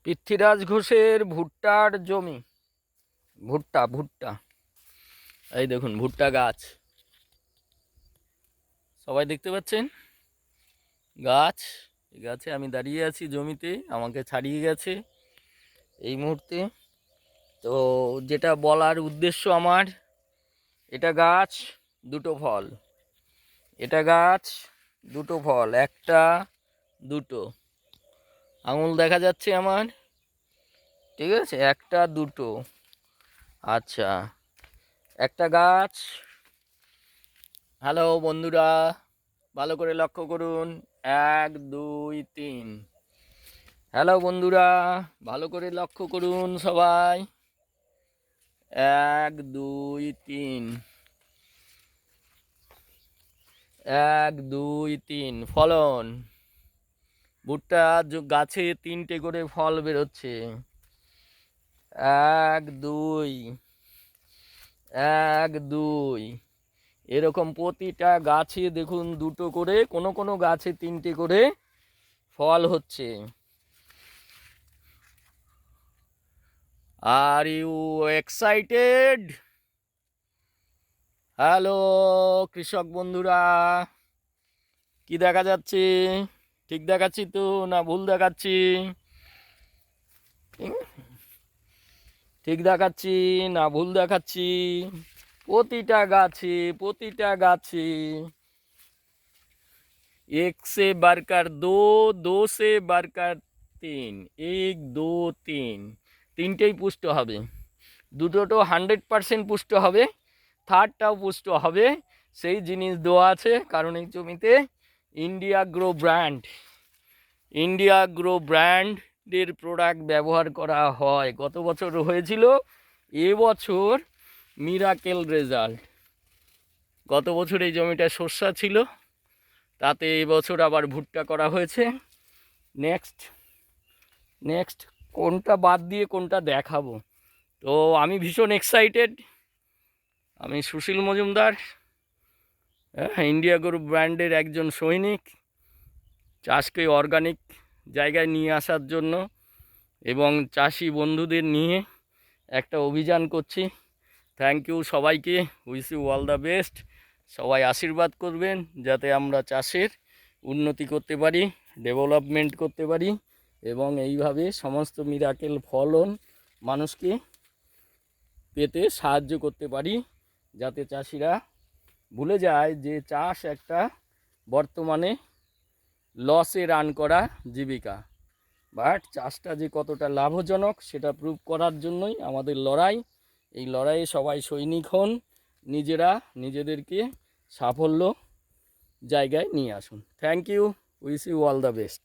পৃথ্বীরাজ ঘোষের ভুট্টার জমি। ভুট্টা ভুট্টা এই দেখুন ভুট্টা গাছ, সবাই দেখতে পাচ্ছেন গাছ। এই গাছে আমি দাঁড়িয়ে আছি, জমিতে আমাকে ছাড়িয়ে গেছে এই মুহূর্তে। তো যেটা বলার উদ্দেশ্য আমার, এটা গাছ দুটো ফল, এটা গাছ দুটো ফল, একটা দুটো আঙুল দেখা যাচ্ছে আমার, ঠিক আছে, একটা দুটো। আচ্ছা, একটা গাছ। হ্যালো বন্ধুরা, ভালো করে লক্ষ্য করুন, 1 2 3। হ্যালো বন্ধুরা, ভালো করে লক্ষ্য করুন সবাই, 1 2 3, 1 2 3 ফলন। ভুট্টা গাছে 3টে করে ফল বেরোচ্ছে, 1 2 1 2। এরকম প্রতিটা গাছে দেখুন দুটো করে, কোনো কোনো গাছে 3টে করে ফল হচ্ছে। Are you excited? হ্যালো কৃষক বন্ধুরা, কি দেখা যাচ্ছে? ঠিক দেখাচ্ছি তো না ভুল দেখাচ্ছি? ঠিক দেখাচ্ছি না ভুল দেখাচ্ছি? প্রতিটা গাছে, প্রতিটা গাছে 1 से बढ़कर 2, 2 से बढ़कर 3, 1 2 3, তিনটেই পুষ্ট হবে। দুটোটো 100% পুষ্ট হবে, থার্ডটাও পুষ্ট হবে। সেই জিনিস দেওয়া আছে, কারণ এই জমিতে India grow brand, India grow ব্র্যান্ডের প্রোডাক্ট ব্যবহার করা হয়। গত বছর হয়েছিল, এবছর মিরাকেল রেজাল্ট। গত বছর এই জমিটা শস্যা ছিল, তাতে এবছর আবার ভুট্টা করা হয়েছে। নেক্সট নেক্সট কোনটা বাদ দিয়ে কোনটা দেখাবো, তো আমি ভীষণ এক্সাইটেড। আমি সুশীল মজুমদার, ইন্ডিয়া গ্রুপ ব্র্যান্ডের একজন সৈনিক, চাষকে অর্গানিক জায়গায় নিয়ে আসার জন্য এবং চাষি বন্ধুদের নিয়ে একটা অভিযান করছি। থ্যাংক ইউ সবাইকে, wish you all the best. সবাই আশীর্বাদ করবেন যাতে আমরা চাষের উন্নতি করতে পারি, ডেভেলপমেন্ট করতে পারি এবং এইভাবে সমস্ত মিরাকেল ফলন মানুষকে পেতে সাহায্য করতে পারি, যাতে চাষিরা ভুলে যায় যে চাষ একটা বর্তমানে লসে রান করা জীবিকা, বাট চাষটা যে কতটা লাভজনক সেটা প্রুভ করার জন্যই আমাদের লড়াই। এই লড়াইয়ে সবাই সৈনিক হন, নিজেরা নিজেদেরকে সাফল্য জায়গায় নিয়ে আসুন। Thank you, wish you all the best.